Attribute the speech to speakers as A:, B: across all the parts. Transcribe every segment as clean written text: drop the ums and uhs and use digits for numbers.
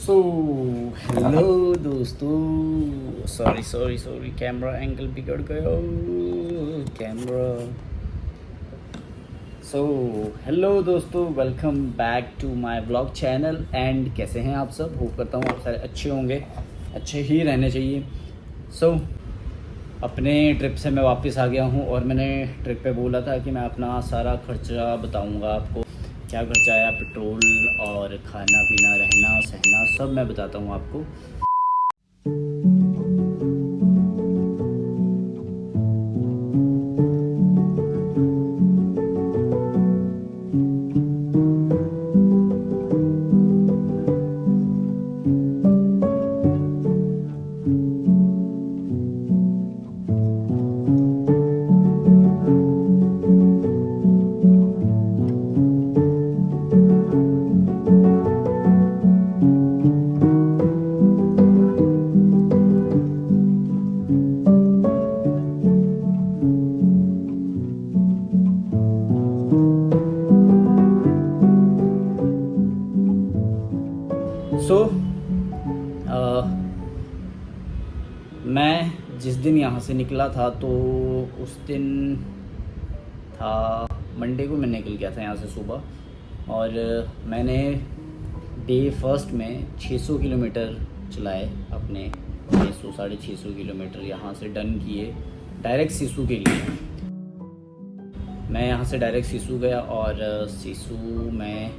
A: सो hello दोस्तों, sorry camera angle बिगड़ गया। कैमरा। सो हेलो दोस्तों, welcome back to my vlog channel. And कैसे हैं आप सब? होप करता हूँ आप सारे अच्छे होंगे, अच्छे ही रहने चाहिए। अपने ट्रिप से मैं वापस आ गया हूँ और मैंने ट्रिप पे बोला था कि मैं अपना सारा खर्चा बताऊँगा आपको, क्या खर्चा आया, पेट्रोल और खाना पीना, रहना सहना सब मैं बताता हूँ आपको। सो मैं जिस दिन यहाँ से निकला था तो उस दिन था मंडे को। मैं निकल गया था यहाँ से सुबह और मैंने डे फर्स्ट में 600 किलोमीटर चलाए अपने। 600 किलोमीटर यहाँ से डन किए डायरेक्ट सिसु के लिए। मैं यहाँ से डायरेक्ट सिसु गया और सिसु में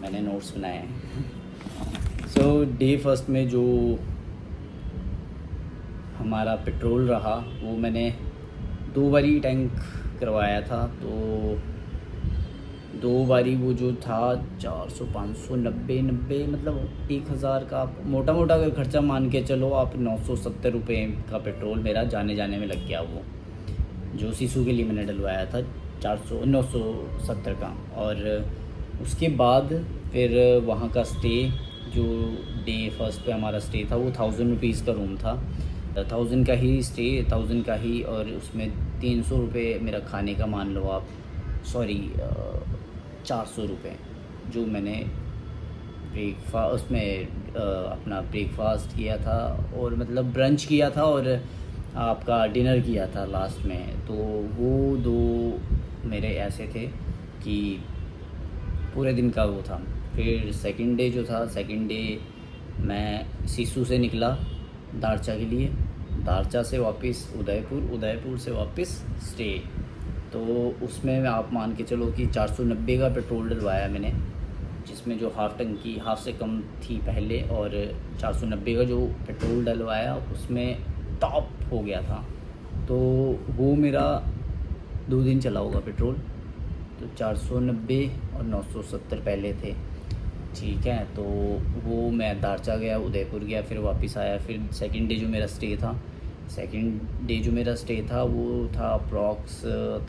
A: मैंने नोट्स बनाए हैं। सो डे फर्स्ट में जो हमारा पेट्रोल रहा वो मैंने 2 बारी टैंक करवाया था, तो 2 बारी वो जो था 400 500 90 मतलब 1000 का मोटा मोटा अगर खर्चा मान के चलो आप, 970 रुपये का पेट्रोल मेरा जाने में लग गया। वो जो सिसु के लिए मैंने डलवाया था 970 का। और उसके बाद फिर वहाँ का स्टे, जो डे फर्स्ट पे हमारा स्टे था वो 1000 रुपीज़ का रूम था। 1000 का ही स्टे, 1000 का ही, और उसमें 300 रुपये मेरा खाने का मान लो आप, सॉरी 400 रुपये जो मैंने ब्रेकफास्ट उसमें अपना ब्रेकफास्ट किया था और मतलब ब्रंच किया था और आपका डिनर किया था लास्ट में। तो वो 2 मेरे ऐसे थे कि पूरे दिन का वो था। फिर सेकंड डे जो था, सेकंड डे मैं सिसु से निकला दारचा के लिए, दारचा से वापस उदयपुर, उदयपुर से वापस स्टे। तो उसमें आप मान के चलो कि 490 का पेट्रोल डलवाया मैंने, जिसमें जो हाफ़ टंकी, हाफ़ से कम थी पहले, और 490 का जो पेट्रोल डलवाया उसमें टॉप हो गया था। तो वो मेरा 2 दिन चला होगा पेट्रोल। तो 490 और 970 पहले थे, ठीक है। तो वो मैं दारचा गया, उदयपुर गया, फिर वापस आया। फिर सेकंड डे जो मेरा स्टे था, सेकंड डे जो मेरा स्टे था वो था अप्रॉक्स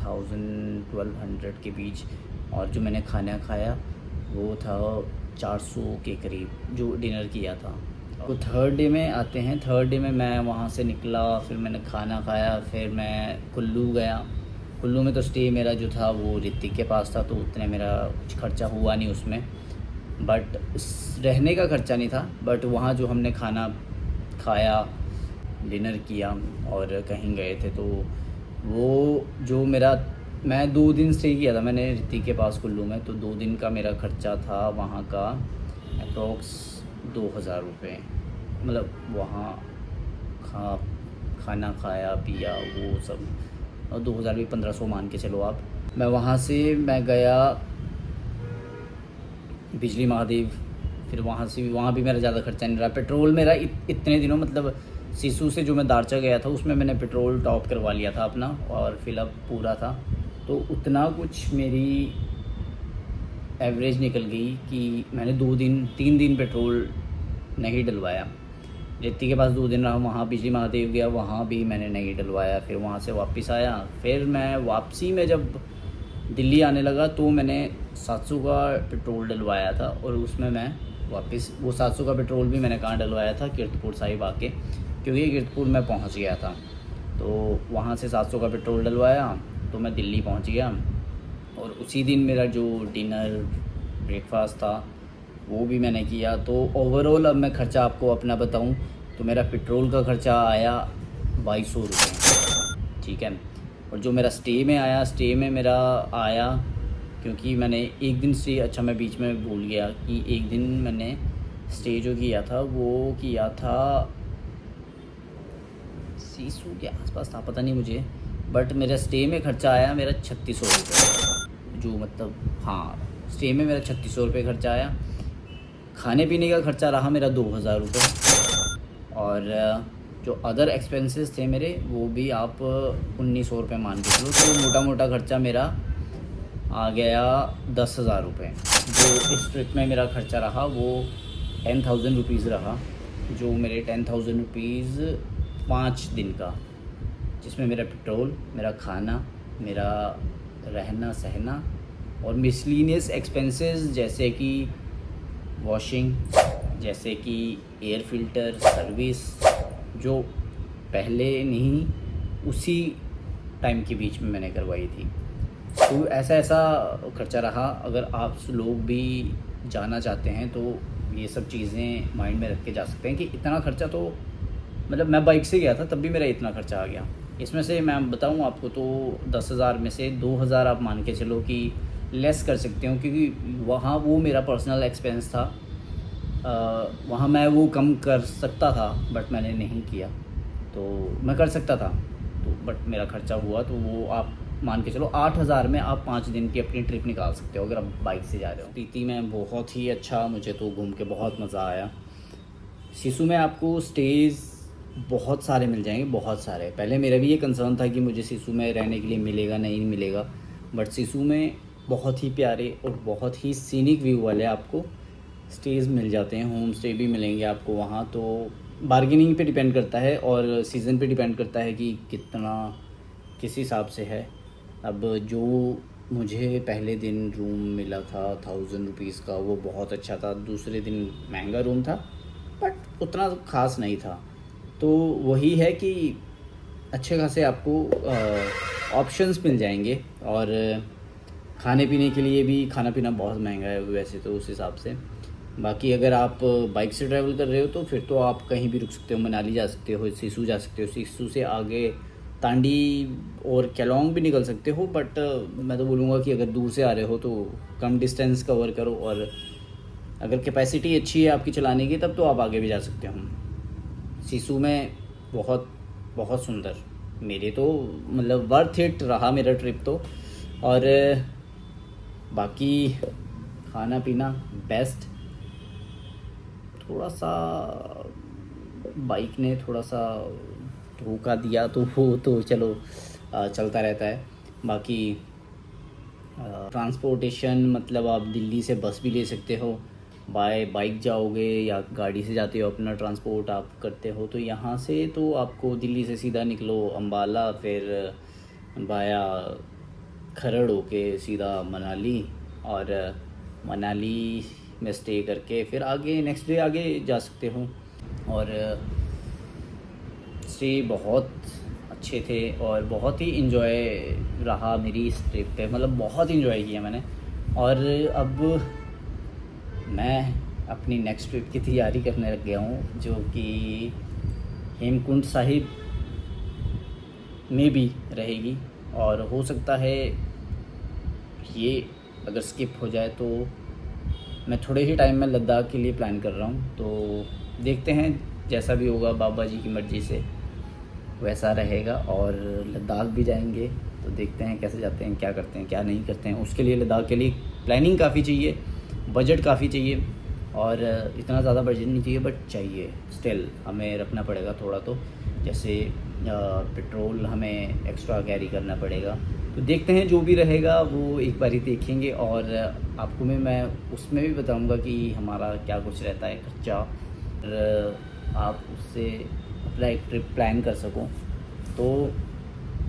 A: 1000-1200 के बीच। और जो मैंने खाना खाया वो था 400 के करीब जो डिनर किया था। तो थर्ड डे में आते हैं। थर्ड डे में मैं वहाँ से निकला, फिर मैंने खाना खाया, फिर मैं कुल्लू गया। कुल्लू में तो स्टे मेरा जो था वो ऋतिक के पास था, तो उतने मेरा कुछ खर्चा हुआ नहीं उसमें, बट रहने का खर्चा नहीं था। बट वहाँ जो हमने खाना खाया, डिनर किया और कहीं गए थे, तो वो जो मेरा, मैं 2 दिन स्टे किया था मैंने ऋतिक के पास कुल्लू में। तो 2 दिन का मेरा खर्चा था वहाँ का अप्रॉक्स 2000 रुपये। मतलब वहाँ खाना खाया पिया वो सब, और 2000 भी 1500 मान के चलो आप। मैं वहाँ से मैं गया बिजली महादेव। फिर वहाँ भी मेरा ज़्यादा खर्चा नहीं रहा। पेट्रोल मेरा इतने दिनों, मतलब सिसु से जो मैं दारचा गया था उसमें मैंने पेट्रोल टॉप करवा लिया था अपना और फिलअप पूरा था। तो उतना कुछ मेरी एवरेज निकल गई कि मैंने 3 दिन पेट्रोल नहीं डलवाया। ऋतिक के पास 2 दिन रहा, वहाँ बिजली महादेव गया, वहाँ भी मैंने नहीं डलवाया। फिर वहाँ से वापस आया। फिर मैं वापसी में जब दिल्ली आने लगा तो मैंने 700 का पेट्रोल डलवाया था, और उसमें मैं वापस वो 700 का पेट्रोल भी मैंने कहाँ डलवाया था, कीरतपुर साहिब आके, क्योंकि कीरतपुर में पहुँच गया था। तो वहाँ से 700 का पेट्रोल डलवाया तो मैं दिल्ली पहुँच गया। और उसी दिन मेरा जो डिनर ब्रेकफास्ट था वो भी मैंने किया। तो ओवरऑल अब मैं ख़र्चा आपको अपना बताऊं तो मेरा पेट्रोल का ख़र्चा आया 2200 रुपये, ठीक है। और जो मेरा स्टे में आया, स्टे में मेरा आया, क्योंकि मैंने एक दिन स्टे, अच्छा मैं बीच में भूल गया कि एक दिन मैंने स्टे जो किया था वो किया था सीसू के आसपास था, पता नहीं मुझे, बट मेरा स्टे में ख़र्चा आया मेरा 3600 रुपये, जो मतलब हाँ, स्टे में मेरा 3600 रुपये खर्चा आया। खाने पीने का ख़र्चा रहा मेरा 2000 रुपये, और जो अदर एक्सपेंसेस थे मेरे वो भी आप 1900 रुपये मान के चलो। तो मोटा मोटा ख़र्चा मेरा आ गया 10,000 रुपये। जो इस ट्रिप में मेरा ख़र्चा रहा वो 10,000 रुपीज़ रहा, जो मेरे 10,000 रुपीज़ 5 दिन का, जिसमें मेरा पेट्रोल, मेरा खाना, मेरा रहना सहना और मिसलिनियस एक्सपेंसेस जैसे कि वॉशिंग, जैसे कि एयर फिल्टर सर्विस, जो पहले नहीं उसी टाइम के बीच में मैंने करवाई थी। तो ऐसा खर्चा रहा। अगर आप लोग भी जाना चाहते हैं तो ये सब चीज़ें माइंड में रख के जा सकते हैं कि इतना खर्चा तो, मतलब मैं बाइक से गया था तब भी मेरा इतना खर्चा आ गया। इसमें से मैं बताऊं आपको तो 10,000 में से 2,000 आप मान के चलो कि लेस कर सकते हो, क्योंकि वहाँ वो मेरा पर्सनल एक्सपेंस था। वहाँ मैं वो कम कर सकता था बट मैंने नहीं किया। तो मैं कर सकता था तो बट मेरा ख़र्चा हुआ, तो वो आप मान के चलो 8,000 में आप 5 दिन की अपनी ट्रिप निकाल सकते हो अगर आप बाइक से जा रहे हो। स्पीति में बहुत ही अच्छा, मुझे तो घूम के बहुत मज़ा आया। सिसु में आपको स्टेज़ बहुत सारे मिल जाएंगे, बहुत सारे। पहले मेरा भी ये कंसर्न था कि मुझे सिसु में रहने के लिए मिलेगा नहीं मिलेगा, बट सिसु में बहुत ही प्यारे और बहुत ही सीनिक व्यू वाले आपको स्टेज़ मिल जाते हैं। होम स्टे भी मिलेंगे आपको वहाँ। तो बार्गेनिंग पे डिपेंड करता है और सीज़न पे डिपेंड करता है कि कितना किस हिसाब से है। अब जो मुझे पहले दिन रूम मिला था 1000 रुपीज़ का, वो बहुत अच्छा था। दूसरे दिन महंगा रूम था बट उतना ख़ास नहीं था। तो वही है कि अच्छे खासे आपको ऑप्शंस मिल जाएंगे। और खाने पीने के लिए भी, खाना पीना बहुत महंगा है वैसे तो उस हिसाब से। बाकी अगर आप बाइक से ट्रैवल कर रहे हो तो फिर तो आप कहीं भी रुक सकते हो, मनाली जा सकते हो, सिसु जा सकते हो, सिसु से आगे तांडी और केलोंग भी निकल सकते हो। बट मैं तो बोलूँगा कि अगर दूर से आ रहे हो तो कम डिस्टेंस कवर करो, और अगर कैपेसिटी अच्छी है आपकी चलाने की तब तो आप आगे भी जा सकते हो। सिसु में बहुत बहुत सुंदर, मेरे तो मतलब वर्थ इट रहा मेरा ट्रिप तो। और बाकी खाना पीना बेस्ट। थोड़ा सा बाइक ने थोड़ा सा धोखा दिया तो वो तो चलो चलता रहता है। बाकी ट्रांसपोर्टेशन, मतलब आप दिल्ली से बस भी ले सकते हो, बाय बाइक जाओगे या गाड़ी से जाते हो, अपना ट्रांसपोर्ट आप करते हो। तो यहाँ से तो आपको दिल्ली से सीधा निकलो अम्बाला, फिर बाया खरड़ होके सीधा मनाली, और मनाली में स्टे करके फिर आगे नेक्स्ट डे आगे जा सकते हो। और स्टे बहुत अच्छे थे और बहुत ही इन्जॉय रहा मेरी इस ट्रिप पे, मतलब बहुत इन्जॉय किया मैंने। और अब मैं अपनी नेक्स्ट ट्रिप की तैयारी करने लग गया हूँ, जो कि हेमकुंड साहिब में भी रहेगी। और हो सकता है ये अगर स्किप हो जाए तो मैं थोड़े ही टाइम में लद्दाख के लिए प्लान कर रहा हूँ। तो देखते हैं, जैसा भी होगा बाबा जी की मर्ज़ी से वैसा रहेगा। और लद्दाख भी जाएंगे तो देखते हैं कैसे जाते हैं, क्या करते हैं, क्या नहीं करते हैं। उसके लिए लद्दाख के लिए प्लानिंग काफ़ी चाहिए, बजट काफ़ी चाहिए, और इतना ज़्यादा बजट नहीं चाहिए बट चाहिए, स्टिल हमें रखना पड़ेगा थोड़ा। तो जैसे पेट्रोल हमें एक्स्ट्रा कैरी करना पड़ेगा। तो देखते हैं जो भी रहेगा वो एक बार ही देखेंगे, और आपको मैं उसमें भी बताऊंगा कि हमारा क्या कुछ रहता है खर्चा, और आप उससे अपना एक ट्रिप प्लान कर सको। तो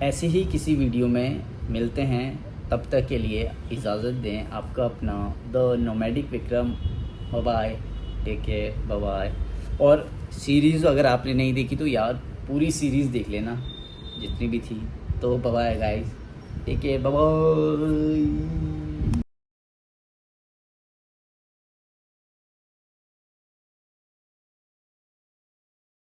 A: ऐसे ही किसी वीडियो में मिलते हैं, तब तक के लिए इजाज़त दें। आपका अपना the nomadic Vikram. Bye bye, take care, bye bye. और सीरीज़ अगर आपने नहीं देखी तो यार पूरी सीरीज़ देख लेना जितनी भी थी। तो bye bye guys, take care, bye bye.